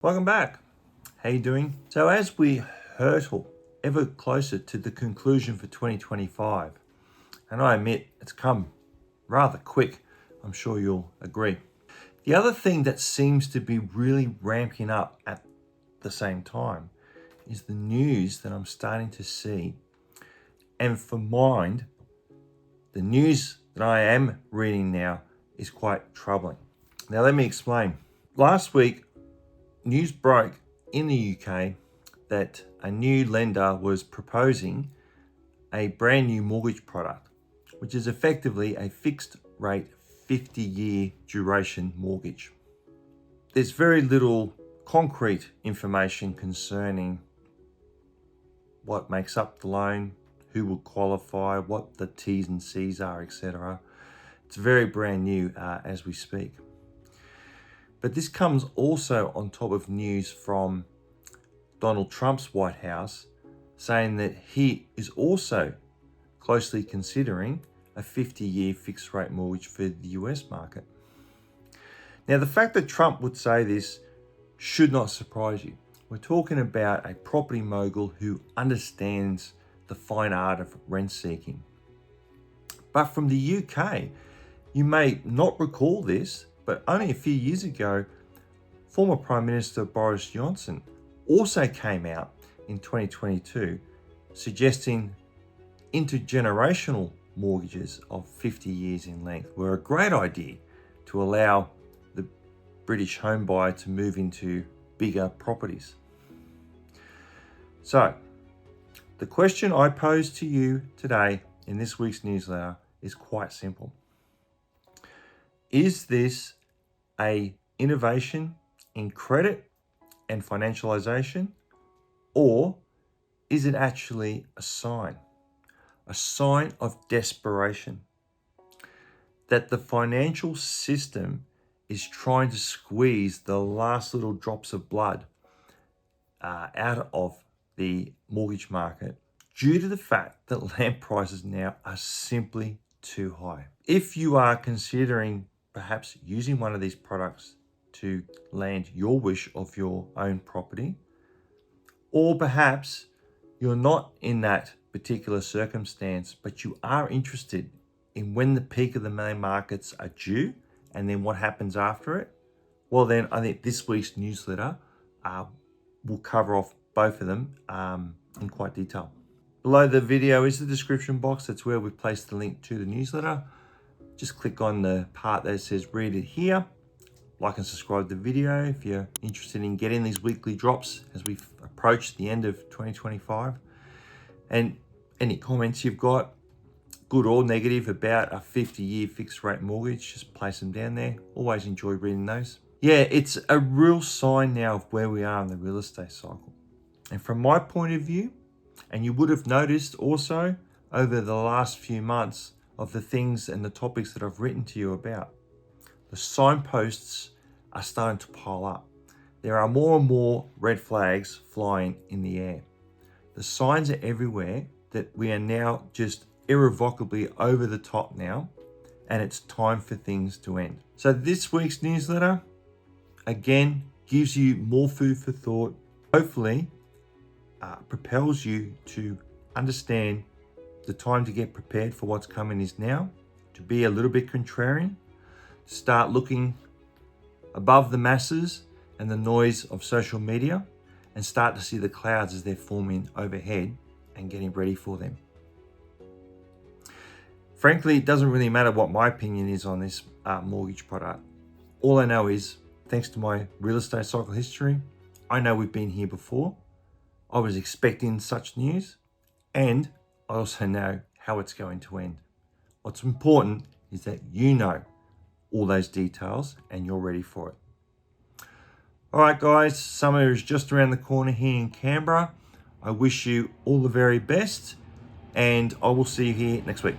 Welcome back. How you doing? So as we hurtle ever closer to the conclusion for 2025, and I admit it's come rather quick, I'm sure you'll agree. The other thing that seems to be really ramping up at the same time is the news that I'm starting to see. And for mine, the news that I am reading now is quite troubling. Now let me explain. Last week, news broke in the UK that a new lender was proposing a brand new mortgage product, which is effectively a fixed rate 50-year duration mortgage. There's very little concrete information concerning what makes up the loan, who will qualify, what the T's and C's are, etc. It's very brand new as we speak. But this comes also on top of news from Donald Trump's White House saying that he is also closely considering a 50-year fixed rate mortgage for the US market. Now, the fact that Trump would say this should not surprise you. We're talking about a property mogul who understands the fine art of rent seeking. But from the UK, you may not recall this, but only a few years ago, former Prime Minister Boris Johnson also came out in 2022 suggesting intergenerational mortgages of 50 years in length were a great idea to allow the British home buyer to move into bigger properties. So, the question I pose to you today in this week's newsletter is quite simple. Is this an innovation in credit and financialization, or is it actually a sign of desperation that the financial system is trying to squeeze the last little drops of blood out of the mortgage market due to the fact that land prices now are simply too high? If you are considering perhaps using one of these products to land your wish of your own property, or perhaps you're not in that particular circumstance, but you are interested in when the peak of the main markets are due and then what happens after it, well then I think this week's newsletter will cover off both of them in quite detail. Below the video is the description box. That's where we've placed the link to the newsletter. Just click on the part that says read it here. Like and subscribe to the video if you're interested in getting these weekly drops as we approach the end of 2025. And any comments you've got, good or negative, about a 50-year fixed rate mortgage, just place them down there. Always enjoy reading those. Yeah, it's a real sign now of where we are in the real estate cycle. And from my point of view, and you would have noticed also over the last few months of the things and the topics that I've written to you about, the signposts are starting to pile up. There are more and more red flags flying in the air. The signs are everywhere that we are now just irrevocably over the top now, and it's time for things to end. So this week's newsletter, again, gives you more food for thought, hopefully propels you to understand the time to get prepared for what's coming is now, to be a little bit contrarian, start looking above the masses and the noise of social media, and start to see the clouds as they're forming overhead and getting ready for them. Frankly, it doesn't really matter what my opinion is on this mortgage product. All I know is, thanks to my real estate cycle history, I know we've been here before. I was expecting such news, and I also know how it's going to end. What's important is that you know all those details and you're ready for it. All right, guys, summer is just around the corner here in Canberra. I wish you all the very best, and I will see you here next week.